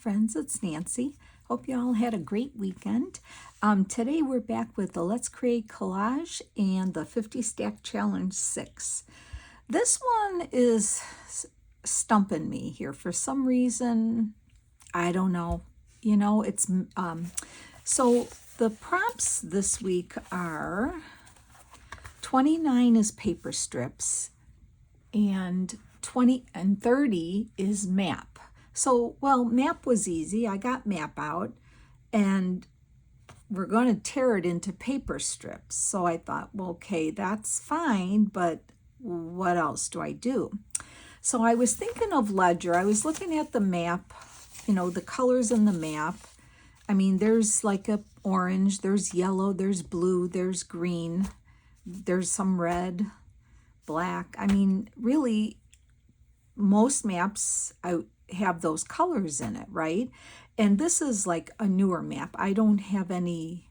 friends, it's Nancy. Hope you all had a great weekend. Today we're back with the Let's Create Collage and the 50 Stack Challenge 6. This one is stumping me here for some reason. I don't know. So the prompts this week are 29 is paper strips and 20 and 30 is map. So, well, map was easy. I got map out and we're going to tear it into paper strips. So I thought, well, okay, that's fine, but what else do I do? So I was thinking of ledger. I was looking at the map, the colors in the map. I mean, there's like a orange, there's yellow, there's blue, there's green, there's some red, black. I mean, really, most maps have those colors in it, right? And this is like a newer map. I don't have any,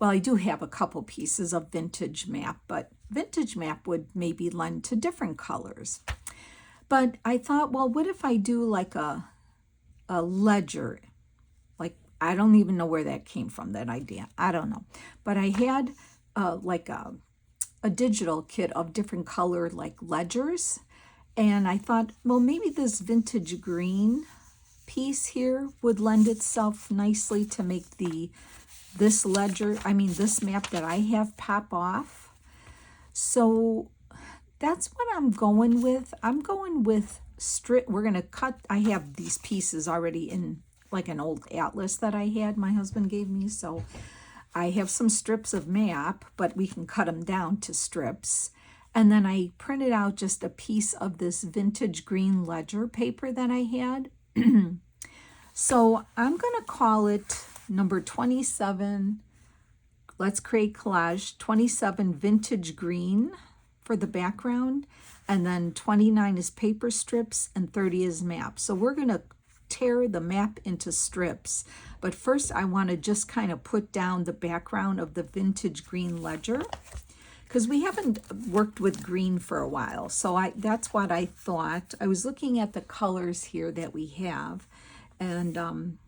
well, I do have a couple pieces of vintage map, but vintage map would maybe lend to different colors. But I thought, well, what if I do like a ledger? Like, I don't even know where that came from, that idea. I don't know. But I had like a digital kit of different color like ledgers. And I thought, well, maybe this vintage green piece here would lend itself nicely to make this map that I have pop off. So that's what I'm going with. I'm going with strip. We're going to cut. I have these pieces already in like an old atlas that I had, my husband gave me. So I have some strips of map, but we can cut them down to strips. And then I printed out just a piece of this vintage green ledger paper that I had. So I'm going to call it number 27. Let's create collage 27 vintage green for the background. And then 29 is paper strips and 30 is map. So we're going to tear the map into strips. But first I want to just kind of put down the background of the vintage green ledger, because we haven't worked with green for a while. So that's what I thought. I was looking at the colors here that we have, and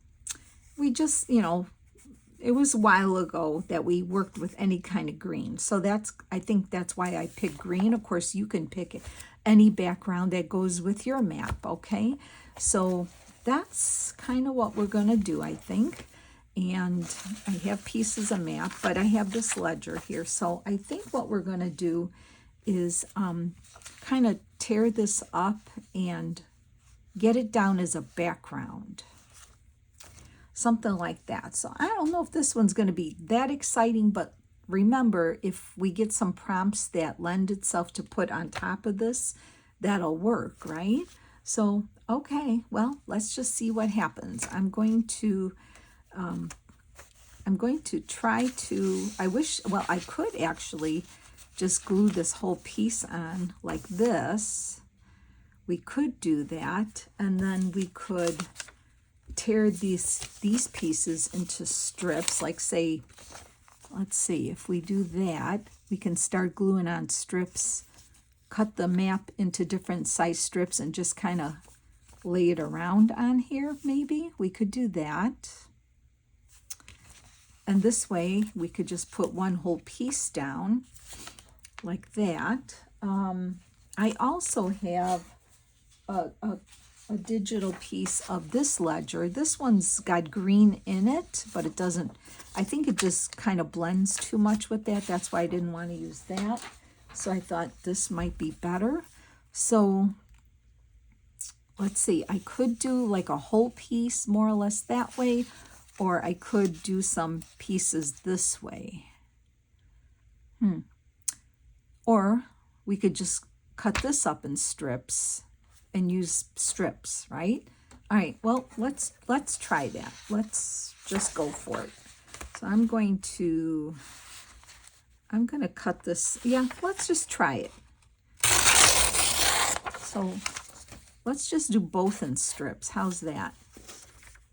we just, it was a while ago that we worked with any kind of green. So I think that's why I picked green. Of course, you can pick any background that goes with your map, okay? So that's kind of what we're gonna do, I think. And I have pieces of map, but I have this ledger here. So I think what we're going to do is kind of tear this up and get it down as a background. Something like that. So I don't know if this one's going to be that exciting, but remember, if we get some prompts that lend itself to put on top of this, that'll work, right? So, okay, well, let's just see what happens. I'm going to try to, I could actually just glue this whole piece on like this. We could do that, and then we could tear these pieces into strips, like say, let's see, if we do that, we can start gluing on strips, cut the map into different size strips and just kind of lay it around on here. Maybe we could do that. And this way, we could just put one whole piece down like that. I also have a digital piece of this ledger. This one's got green in it, but it doesn't, I think it just kind of blends too much with that. That's why I didn't want to use that. So I thought this might be better. So let's see, I could do like a whole piece more or less that way, or I could do some pieces this way. Or we could just cut this up in strips and use strips, right? All right, well, let's try that. Let's just go for it. So I'm going to cut this. Yeah, let's just try it. So let's just do both in strips. How's that?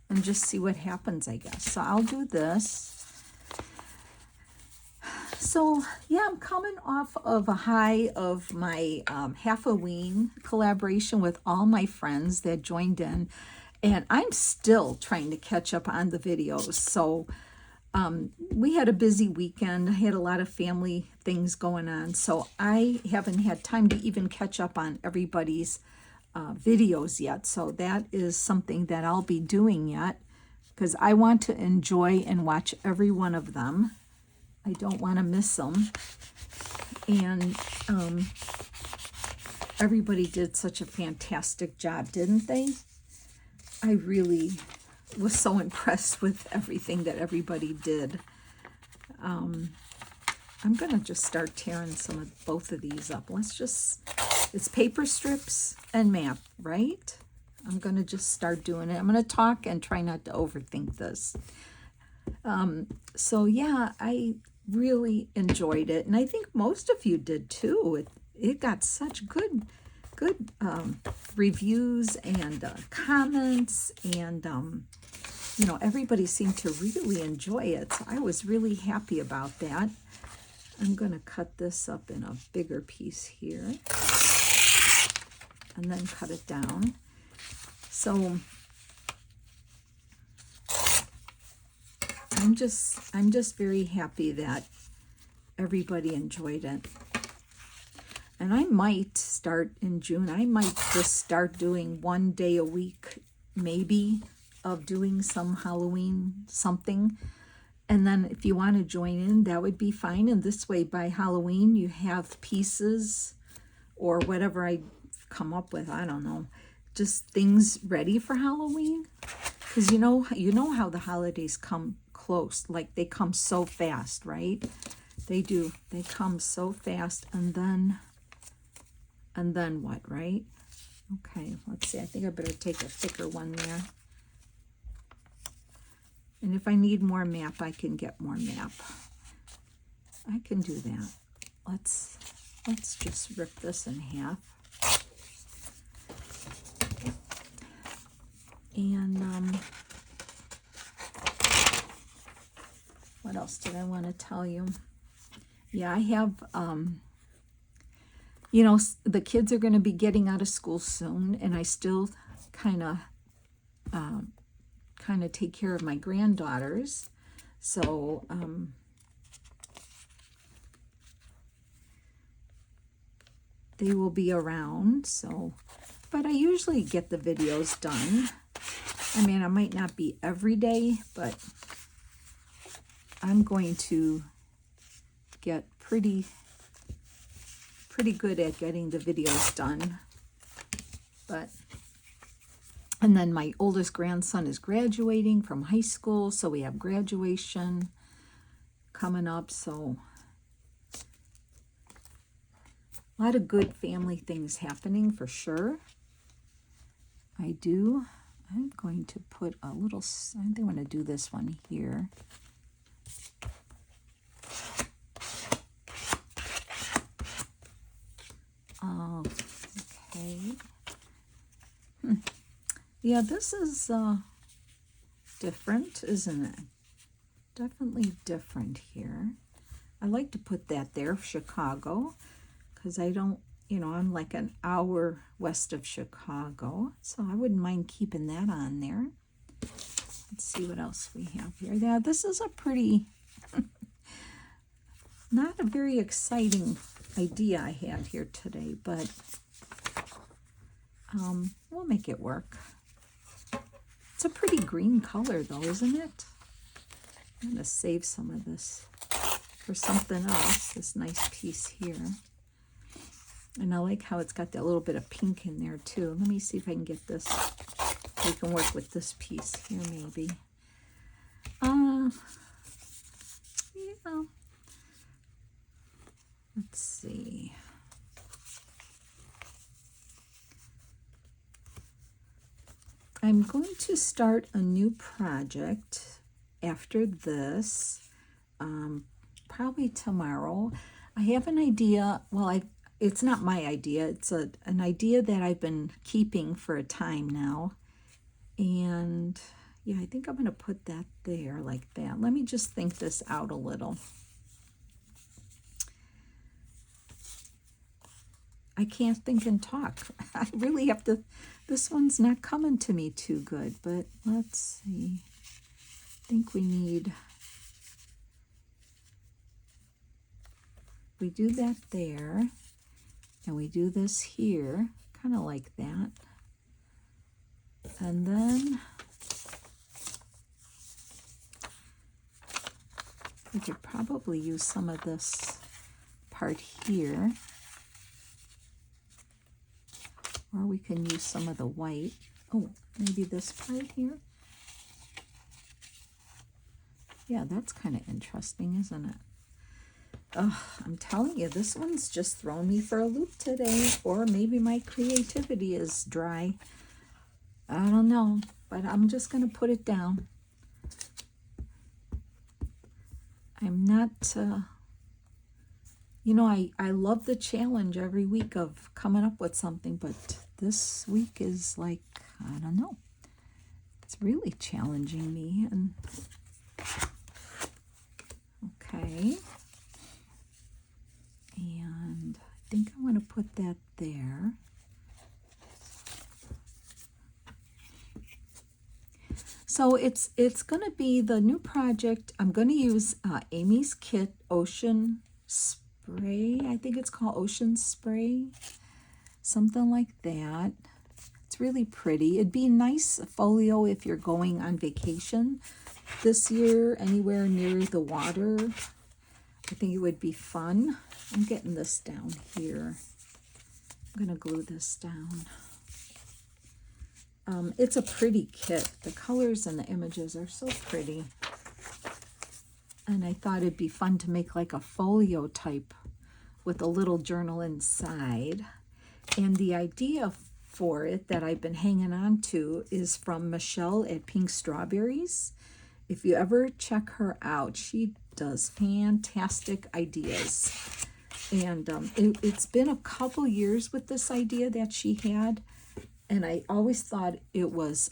And just see what happens, I guess. So I'll do this. So yeah, I'm coming off of a high of my Halloween collaboration with all my friends that joined in. And I'm still trying to catch up on the videos. So we had a busy weekend. I had a lot of family things going on. So I haven't had time to even catch up on everybody's videos yet. So that is something that I'll be doing yet, because I want to enjoy and watch every one of them. I don't want to miss them. And everybody did such a fantastic job, didn't they? I really was so impressed with everything that everybody did. I'm going to just start tearing some of both of these up. It's paper strips and map, right? I'm going to just start doing it. I'm going to talk and try not to overthink this. So yeah, I really enjoyed it. And I think most of you did too. It got such good reviews and comments, and everybody seemed to really enjoy it. So I was really happy about that. I'm going to cut this up in a bigger piece here and then cut it down. So I'm just very happy that everybody enjoyed it. And I might start in June. I might just start doing 1 day a week, maybe, of doing some Halloween something. And then if you want to join in, that would be fine. And this way, by Halloween, you have pieces or whatever I come up with. I don't know, just things ready for Halloween. Because you know how the holidays come close. Like, they come so fast, right? They do. They come so fast. And then what, right? Okay, let's see. I think I better take a thicker one there. And if I need more map, I can get more map. I can do that. Let's just rip this in half. And what else did I want to tell you? Yeah, I have, the kids are going to be getting out of school soon, and I still kind of take care of my granddaughters. So they will be around. So, but I usually get the videos done. I mean, I might not be every day, but I'm going to get pretty good at getting the videos done. And then my oldest grandson is graduating from high school, so we have graduation coming up. So a lot of good family things happening for sure. I'm going to put a little, I think I'm going to do this one here. Oh, okay. Yeah, this is different, isn't it? Definitely different here. I like to put that there, Chicago, because I don't, I'm like an hour west of Chicago, so I wouldn't mind keeping that on there. Let's see what else we have here. Yeah, this is a pretty, not a very exciting idea I have here today, but we'll make it work. It's a pretty green color though, isn't it? I'm going to save some of this for something else, this nice piece here. And I like how it's got that little bit of pink in there too. Let me see if I can get this. We can work with this piece here maybe. Yeah. Let's see. I'm going to start a new project after this, probably tomorrow. I have an idea. Well, it's not my idea. It's an idea that I've been keeping for a time now. And yeah, I think I'm going to put that there like that. Let me just think this out a little. I can't think and talk. I really have to, this one's not coming to me too good, but let's see. I think we do that there, and we do this here, kind of like that. And then we could probably use some of this part here, or we can use some of the white. Oh, maybe this part here. Yeah, that's kind of interesting, isn't it? Oh, I'm telling you, this one's just thrown me for a loop today, or maybe my creativity is dry. I don't know, but I'm just going to put it down. I'm not, you know, I love the challenge every week of coming up with something, but this week is like, I don't know. It's really challenging me. And okay. And I think I want to put that there. So it's going to be the new project. I'm going to use Amy's Kit Ocean Spray. I think it's called Ocean Spray. Something like that. It's really pretty. It'd be nice folio if you're going on vacation this year, anywhere near the water. I think it would be fun. I'm getting this down here. I'm going to glue this down. It's a pretty kit. The colors and the images are so pretty. And I thought it'd be fun to make like a folio type with a little journal inside. And the idea for it that I've been hanging on to is from Michelle at Pink Strawberries. If you ever check her out, she does fantastic ideas. And it's been a couple years with this idea that she had. And I always thought it was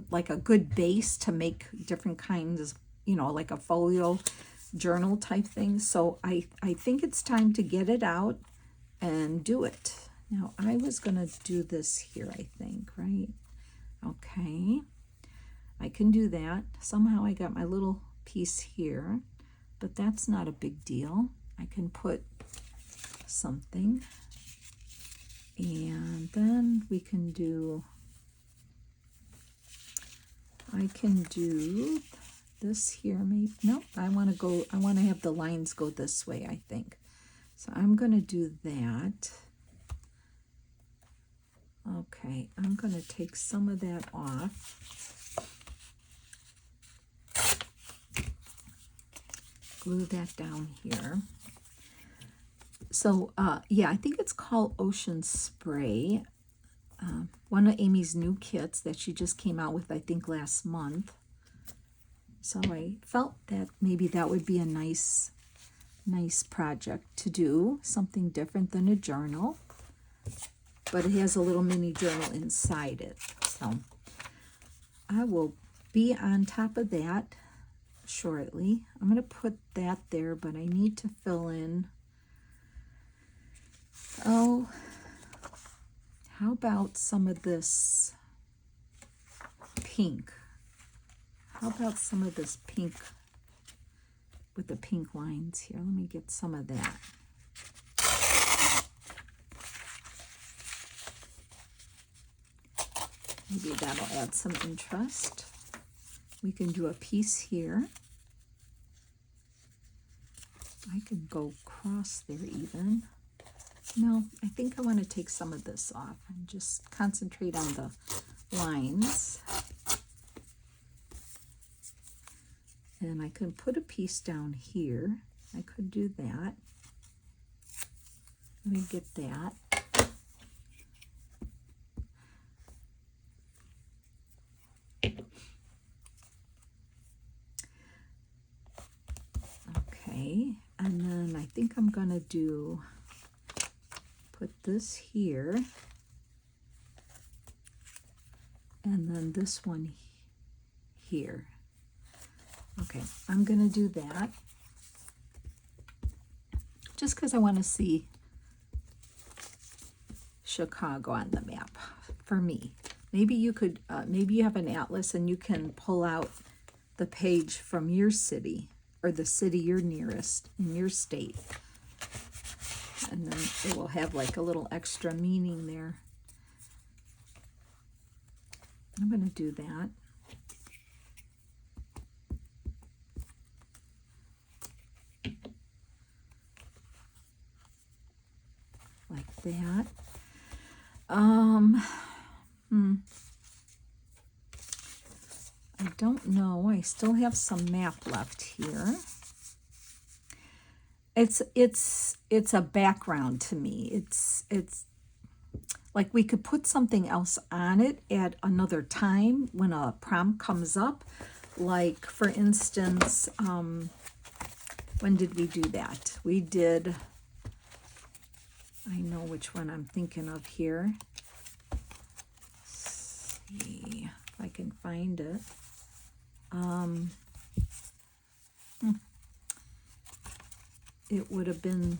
like a good base to make different kinds, you know, like a folio journal type thing. So I think it's time to get it out and do it. Now I was gonna do this here, I think, right? Okay, I can do that. Somehow I got my little piece here, but that's not a big deal. I can put something. And then we can do, I can do this here, maybe. No, I want to have the lines go this way, I think. So I'm going to do that. Okay, I'm going to take some of that off. Glue that down here. So, yeah, I think it's called Ocean Spray. One of Amy's new kits that she just came out with, I think, last month. So I felt that maybe that would be a nice project to do, something different than a journal. But it has a little mini journal inside it. So I will be on top of that shortly. I'm going to put that there, but I need to fill in. Oh, how about some of this pink? How about some of this pink with the pink lines here? Let me get some of that. Maybe that'll add some interest. We can do a piece here. I can go across there even. No, I think I want to take some of this off and just concentrate on the lines. And I can put a piece down here. I could do that. Let me get that. Okay, and then I think I'm going to put this here, and then this one here. Okay, I'm going to do that just because I want to see Chicago on the map for me. Maybe you could, maybe you have an atlas and you can pull out the page from your city or the city you're nearest in your state. And then it will have like a little extra meaning there. I'm going to do that. Like that. I don't know. I still have some map left here. It's a background to me. It's like we could put something else on it at another time when a prompt comes up. Like for instance, when did we do that? We did, I know which one I'm thinking of here. Let's see if I can find it. It would have been,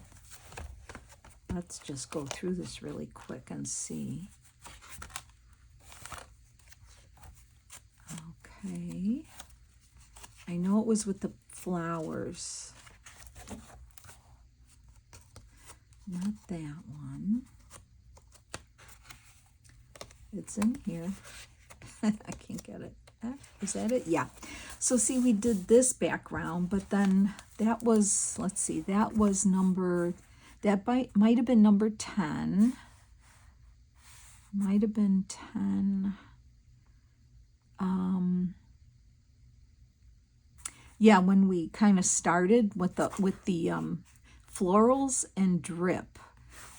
let's just go through this really quick and see. Okay. I know it was with the flowers. Not that one. It's in here. I can't get it. Is that it? Yeah. So see, we did this background, but then that was, let's see, that was number, that might have been number 10. Might have been 10. Yeah, when we kind of started with the florals and drip.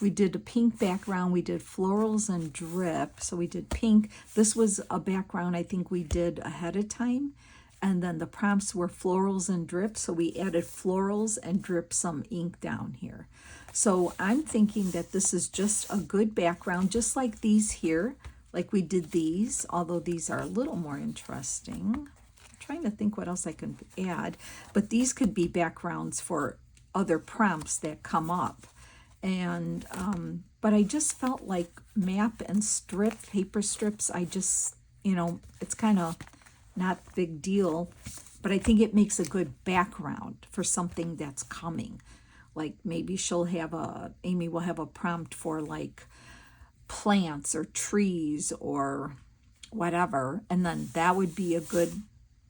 We did a pink background, we did florals and drip, so we did pink. This was a background I think we did ahead of time, and then the prompts were florals and drip, so we added florals and drip some ink down here. So I'm thinking that this is just a good background, just like these here, like we did these, although these are a little more interesting. I'm trying to think what else I can add, but these could be backgrounds for other prompts that come up. And but I just felt like map and strip, paper strips, I just, you know, it's kind of not a big deal, but I think it makes a good background for something that's coming. Like maybe Amy will have a prompt for like plants or trees or whatever, and then that would be a good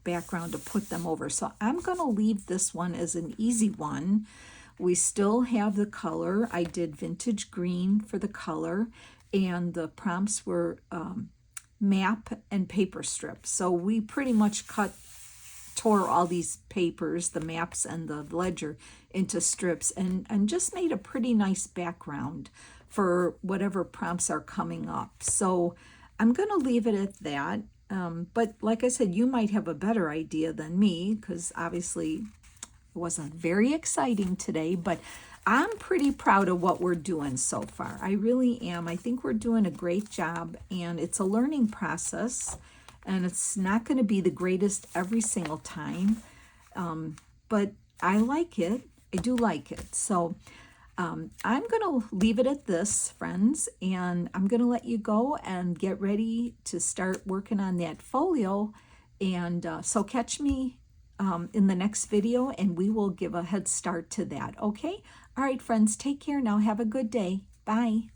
background to put them over. So I'm going to leave this one as an easy one. We still have the color. I did vintage green for the color, and the prompts were map and paper strips. So we pretty much tore all these papers, the maps and the ledger, into strips and just made a pretty nice background for whatever prompts are coming up. So I'm going to leave it at that. But like I said, you might have a better idea than me, because obviously it wasn't very exciting today, but I'm pretty proud of what we're doing so far. I really am. I think we're doing a great job, and it's a learning process, and it's not going to be the greatest every single time, but I like it. I do like it. So I'm going to leave it at this, friends, and I'm going to let you go and get ready to start working on that folio. And so catch me in the next video, and we will give a head start to that. Okay? All right, friends, take care now. Have a good day. Bye.